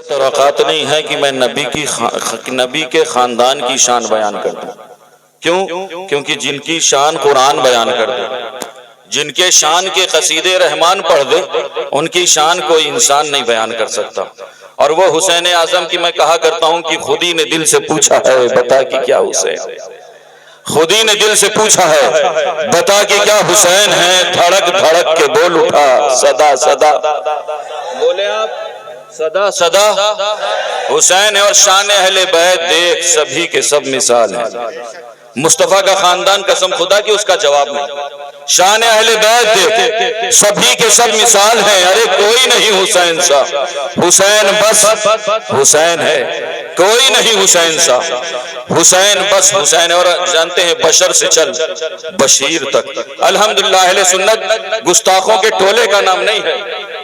توقعات نہیں ہے کہ میں نبی کے خاندان کی شان بیان کر دوں. کیوں؟ کیونکہ جن کی شان قرآن بیان کر دے، جن کے شان کے قصیدے رحمان پڑھ دے، ان کی شان کوئی انسان نہیں بیان کر سکتا. اور وہ حسین اعظم کی میں کہا کرتا ہوں کہ خود ہی نے دل سے پوچھا ہے بتا کہ کیا حسین، خود ہی نے دل سے پوچھا ہے بتا کہ کیا حسین ہے. دھڑک دھڑک کے بول اٹھا صدا صدا، بولے آپ صدا صدا حسین ہے. اور شان اہل بیت دیکھ سبھی کے سب مثال ہیں. مصطفیٰ کا خاندان قسم خدا کی اس کا جواب نہیں. شان اہل بیت دیکھ سبھی کے سب مثال ہیں. ارے کوئی نہیں حسین سا، حسین بس حسین ہے، کوئی نہیں حسین سا، حسین بس حسین. اور جانتے ہیں بشر سے چل بشیر تک. الحمدللہ اہل سنت گستاخوں کے ٹولے کا نام نہیں ہے،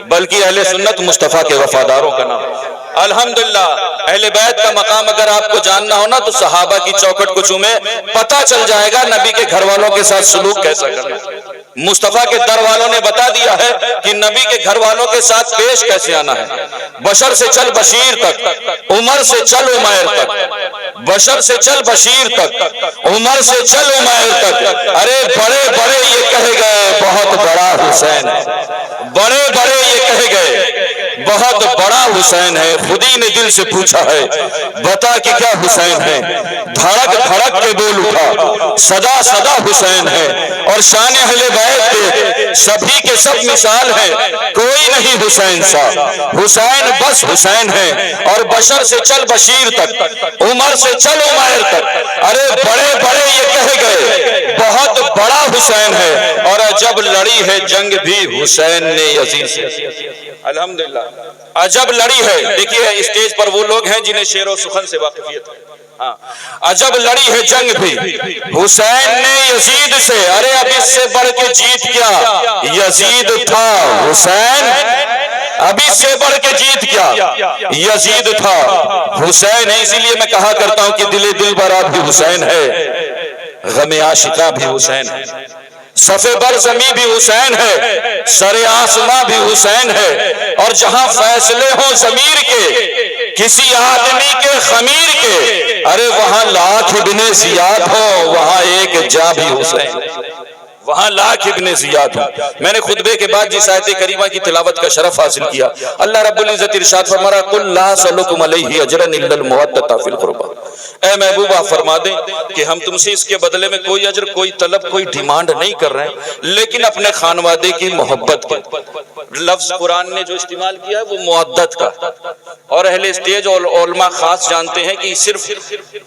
بلکہ اہل سنت مصطفیٰ کے وفاداروں کا نام ہے. الحمدللہ اہل بیت کا مقام اگر آپ کو جاننا ہو نا تو صحابہ کی چوکھٹ کو چومے، پتہ چل جائے گا نبی کے گھر والوں کے ساتھ سلوک کیسا کرنا. مصطفیٰ کے در والوں نے بتا دیا ہے کہ نبی کے گھر والوں کے ساتھ پیش کیسے آنا ہے. بشر سے چل بشیر تک، عمر سے چل عمیر تک، بشر سے چل بشیر تک، عمر سے چل عمیر تک. ارے بڑے بڑے یہ کہے گئے بہت بڑا حسین ہے، بڑے بڑے یہ کہے گئے بہت بڑا حسین ہے. خود ہی نے دل سے پوچھا ہے بتا کہ کیا حسین ہے. دھڑک دھڑک کے بول اٹھا صدا صدا حسین ہے. اور شان اہل بیت دیکھ سبھی کے سب مثال ہیں، کوئی نہیں حسین سا، حسین بس حسین ہے. اور بشر سے چل بشیر تک، عمر سے چل عمیر تک. ارے بڑے بڑے یہ کہے گئے بہت بڑا حسین ہے. اور جب لڑی ہے جنگ بھی حسین نے یزید سے. الحمدللہ عجب لڑی ہے. دیکھیے اسٹیج پر وہ لوگ ہیں جنہیں شعر و سخن سے واقفیت ہے. عجب لڑی ہے جنگ بھی حسین نے یزید سے. ارے اب اس سے بڑھ کے جیت کیا یزید تھا حسین، اب اس سے بڑھ کے جیت کیا یزید تھا حسین ہے. اسی لیے میں کہا کرتا ہوں کہ دل دلبرا بھی حسین ہے، غم عاشقاں بھی حسین ہے، صف برزمی بھی حسین ہے، سر آسماں بھی حسین ہے. اور جہاں فیصلے ہوں ضمیر کے کسی آدمی کے خمیر کے، ارے وہاں لاکھ ابن زیاد ہو وہاں ایک جا بھی حسین، وہاں لاکھ ابن زیاد ہو. میں نے خطبے کے بعد جس آیت کریمہ کی تلاوت کا شرف حاصل کیا، اللہ رب العزت ارشاد فرمایا قل لا اسألکم علیہ اجرا الا المودۃ فی القربى. اے محبوبہ فرما دیں کہ ہم تم سے اس کے بدلے میں کوئی اجر، کوئی طلب، کوئی ڈیمانڈ نہیں کر رہے ہیں، لیکن اپنے خانوادے کی محبت کے. لفظ قرآن نے جو استعمال کیا ہے وہ مودت کا، اور اہل اسٹیج اور علماء خاص جانتے ہیں کہ صرف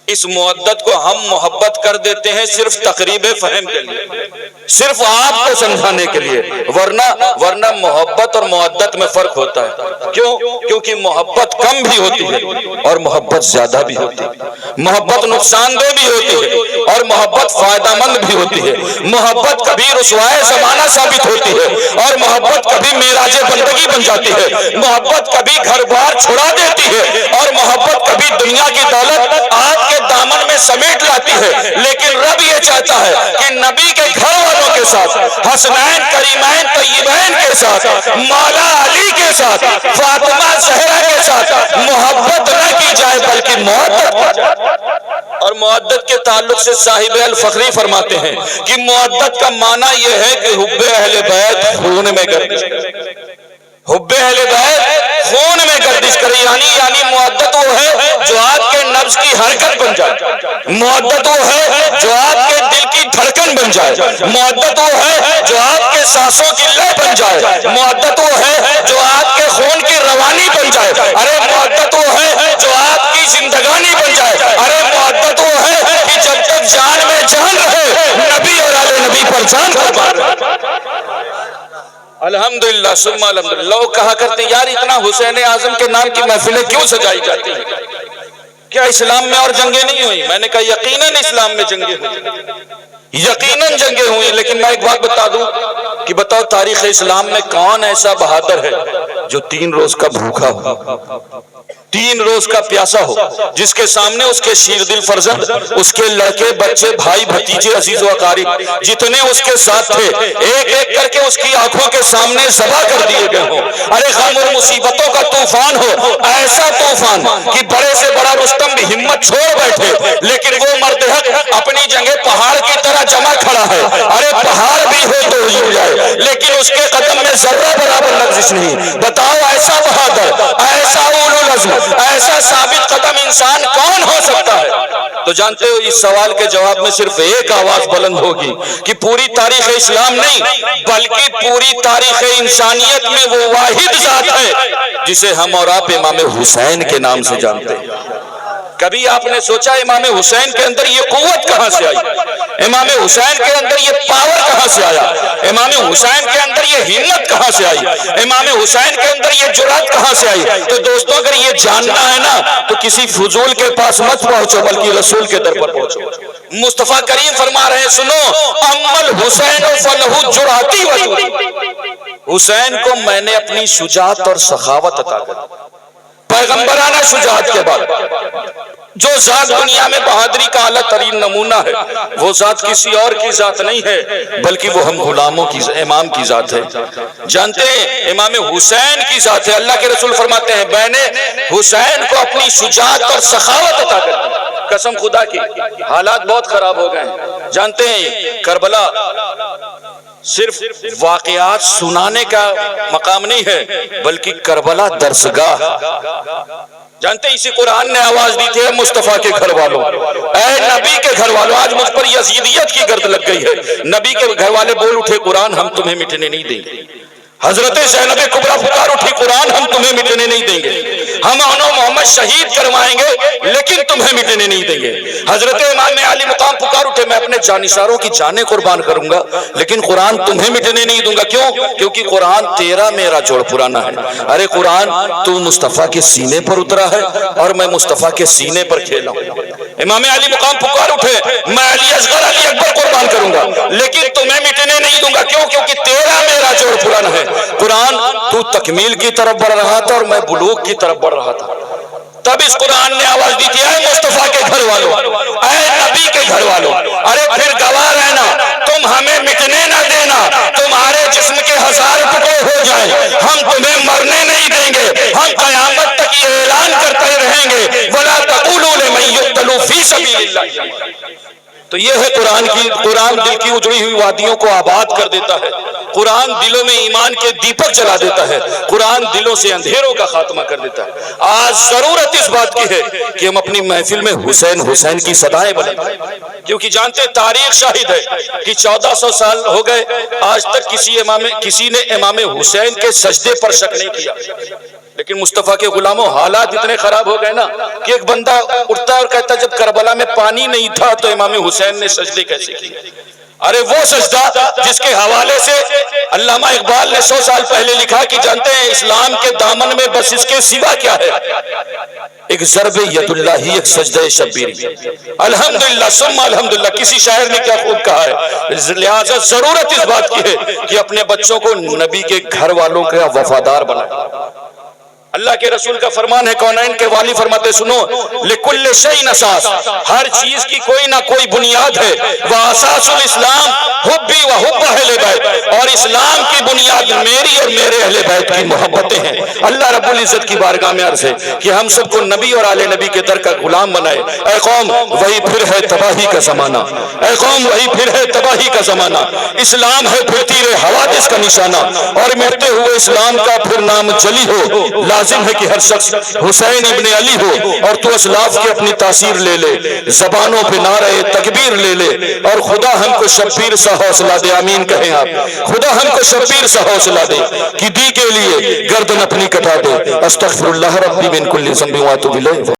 اس مودت کو ہم محبت کر دیتے ہیں صرف تقریب فہم کے لیے، صرف آپ کو سمجھانے کے لیے. ورنہ محبت اور مودت میں فرق ہوتا ہے. کیوں؟ کیونکہ محبت کم بھی ہوتی ہے اور محبت زیادہ بھی ہوتی ہے. محبت نقصان دہ بھی ہوتی ہے اور محبت فائدہ مند بھی ہوتی ہے. محبت کبھی رسوائے زمانہ ثابت ہوتی ہے اور محبت کبھی معراج بندگی بن جاتی ہے. محبت کبھی گھر بار چھڑا دیتی ہے اور محبت کبھی دنیا کی دولت آپ کے دامن میں سمیٹ لاتی ہے. لیکن رب یہ چاہتا ہے کہ نبی کے گھر والوں کے ساتھ، حسنین کریمین طیبین کے ساتھ، مولا علی کے ساتھ، فاطمہ زہرا کے ساتھ محبت نہ کی جائے بلکہ محبت کی جائے. اور محبت کے تعلق سے صاحب الفخری فرماتے ہیں کہ محبت کا معنی یہ ہے کہ حب اہل بیت خون میں گردش کرے، حب اہل بیت خون میں گردش کرے. یعنی محبت وہ ہے جو آپ کے نفس کی حرکت بن جائے، محبت وہ ہے جو آپ کے دل کی دھڑکن بن جائے، محبت وہ ہے جو آپ کے سانسوں کی لے بن جائے، محبت وہ ہے جو آپ کے خون کی روانی بن جائے. ارے محبت وہ ہے جو آپ کی زندگانی بن جائے. ارے محبت وہ ہے کہ جب تک جان میں جان رہے نبی اور آل نبی پر جان قربان رہے. الحمدللہ ثم الحمدللہ. لوگ کہا کرتے ہیں یار اتنا حسین اعظم کے نام کی محفلیں کیوں سجائی جاتی ہیں؟ کیا اسلام میں اور جنگیں نہیں ہوئی؟ میں نے کہا یقیناً اسلام میں جنگیں ہوئی، یقیناً جنگیں ہوئی. لیکن میں ایک بات بتا دوں کہ بتاؤ تاریخ اسلام میں کون ایسا بہادر ہے جو 3 روز کا بھوکا ہو، 3 روز کا پیاسا ہو، جس کے سامنے اس کے شیر دل فرزند، اس کے لڑکے بچے بھائی بھتیجے عزیز و اقارب جتنے اس کے ساتھ تھے ایک ایک کر کے اس کی آنکھوں کے سامنے ذبح کر دیے گئے ہوں. ارے غم اور مصیبتوں کا طوفان ہو، ایسا طوفان کہ بڑے سے بڑا رستم بھی ہمت چھوڑ بیٹھے، لیکن وہ مرد حق اپنی جگہ پہاڑ کی طرح جمع کھڑا ہے. ارے پہاڑ بھی ہو تو ہل جائے، لیکن اس کے قدم میں ذرہ برابر لغزش نہیں. بتاؤ ایسا بہادر، ایسا اولو العزم، ایسا ثابت قدم انسان کون ہو سکتا ہے؟ تو جانتے ہو اس سوال کے جواب میں صرف ایک آواز بلند ہوگی کہ پوری تاریخ اسلام نہیں بلکہ پوری تاریخ انسانیت میں وہ واحد ذات ہے جسے ہم اور آپ امام حسین کے نام سے جانتے ہیں. کبھی آپ نے سوچا امام حسین کے اندر یہ قوت کہاں سے آئی؟ امام حسین کے اندر یہ پاور کہاں سے آیا؟ امام حسین کے اندر یہ ہمت کہاں سے آئی؟ امام حسین کے اندر یہ جرأت کہاں سے آئی؟ تو دوستو اگر یہ جاننا ہے نا تو کسی فضول کے پاس مت پہنچو بلکہ رسول کے در پر پہنچو. مصطفیٰ کریم فرما رہے ہیں سنو، امل حسین فلہ جرأتی وجود، حسین کو میں نے اپنی شجاعت اور سخاوت عطا کر دی. پیغمبرانہ شجاعت کے بعد جو ذات دنیا میں بہادری کا اعلیٰ ترین نمونہ ہے وہ ذات کسی اور کی ذات نہیں ہے بلکہ وہ ہم غلاموں کی امام کی ذات ہے. جانتے ہیں امام حسین کی ذات ہے. اللہ کے رسول فرماتے ہیں میں نے حسین کو اپنی شجاعت اور سخاوت عطا کر دی. قسم خدا کی حالات بہت خراب ہو گئے ہیں. جانتے ہیں کربلا صرف واقعات سنانے کا مقام نہیں ہے بلکہ کربلا درسگاہ. جانتے اسی قرآن نے آواز دی تھی مصطفیٰ کے گھر والوں، اے نبی کے گھر والوں. آج مجھ پر یزیدیت کی گرد لگ گئی ہے. نبی کے گھر والے بول اٹھے قرآن ہم تمہیں مٹنے نہیں دیں گے. حضرت زینب کبریٰ پکار اٹھی قرآن ہم تمہیں مٹنے نہیں دیں گے. ہم انہوں محمد شہید کروائیں گے لیکن تمہیں مٹنے نہیں دیں گے. حضرت امام علی مقام پکار اٹھے میں اپنے جانثاروں کی جانیں قربان کروں گا لیکن قرآن تمہیں مٹنے نہیں دوں گا. کیوں؟ کیونکہ قرآن تیرا میرا جوڑ پرانا ہے. ارے قرآن تو مصطفیٰ کے سینے پر اترا ہے اور میں مصطفیٰ کے سینے پر کھیلا ہوں. امام علی مقام پکار اٹھے میں علی اصغر علی اکبر قربان کروں گا لیکن تمہیں مٹنے نہیں دوں گا. کیوں؟ کیونکہ تیرا میرا جوڑ پرانا ہے. قرآن تو تکمیل کی طرف بڑھ رہا تھا اور میں بلوغ کی طرف بڑھ رہا تھا. تب اس قرآن نے آواز دی تھی اے مصطفیٰ کے گھر والوں، اے نبی کے گھر والوں، ارے پھر گواہ رہنا، تم ہمیں مٹنے نہ دینا. تمہارے جسم کے 1000 ٹکڑے ہو جائیں ہم تمہیں مرنے نہیں دیں گے. ہم قیامت تک یہ اعلان کرتے رہیں گے وَلَا تَقُولُوا لِمَن يُقْتَلُ فِي سَبِيلِ اللَّهِ. تو یہ ہے قرآن دل کی اجڑی ہوئی وادیوں کو آباد کر دیتا ہے. قرآن دلوں میں ایمان کے دیپک جلا دیتا ہے. قرآن دلوں سے اندھیروں کا خاتمہ کر دیتا ہے. آج ضرورت اس بات کی ہے کہ ہم اپنی محفل میں حسین حسین کی صدائیں بنائیں کیونکہ جانتے تاریخ شاہد ہے کہ 1400 سال ہو گئے آج تک کسی نے امام حسین کے سجدے پر شک نہیں کیا. لیکن مصطفیٰ کے غلاموں حالات اتنے خراب ہو گئے نا کہ ایک بندہ اٹھتا ہے اور کہتا ہے جب کربلا میں پانی نہیں تھا تو امام حسین نے سجدے کیسے کیے؟ ارے وہ سجدہ جس کے حوالے سے علامہ اقبال نے 100 سال پہلے لکھا کہ جانتے ہیں اسلام کے دامن میں بس اس کے سوا کیا ہے؟ ایک ضرب ید اللہ ہی، ایک سجدہ شبیری. الحمدللہ ثم الحمدللہ. کسی شاعر نے کیا خوب کہا ہے. لہٰذا ضرورت اس بات کی ہے کہ اپنے بچوں کو نبی کے گھر والوں کا وفادار بنائیں. اللہ کے رسول کا فرمان ہے، کونین کے والی فرماتے سنو لِكُلِّ شَيْءٍ أَسَاسٌ، ہر چیز کی کوئی نہ کوئی بنیاد ہے. وَأَسَاسُ الْإِسْلَامِ حُبِّي وَحُبُّ أَهْلِ بَيْتِ، اور اسلام کی بنیاد میری اور میرے اہل بیت کی محبتیں ہیں. اللہ رب العزت کی بارگاہ میں عرض ہے کہ ہم سب کو نبی اور آل نبی کے در کا غلام بنائے. اے قوم وہی پھر ہے تباہی کا زمانہ، اے قوم وہی پھر ہے تباہی کا زمانہ. اسلام ہے پھر تیر حوادث کا نشانہ اور مٹتے ہوئے اسلام کا پھر نام جلی ہو. لازم ہے کہ ہر شخص حسین ابن علی ہو اور تو اسلاف کی اپنی تاثیر لے لے، زبانوں پہ نعرہ تکبیر لے لے اور خدا ہم کو شبیر سا حوصلہ دے. آمین کہیں آپ. خدا ہم کو شبیر سا حوصلہ دے کہ دی کے لیے گردن اپنی کٹا دے. استغفر اللہ ربی من کل ذنب واتوب الیہ.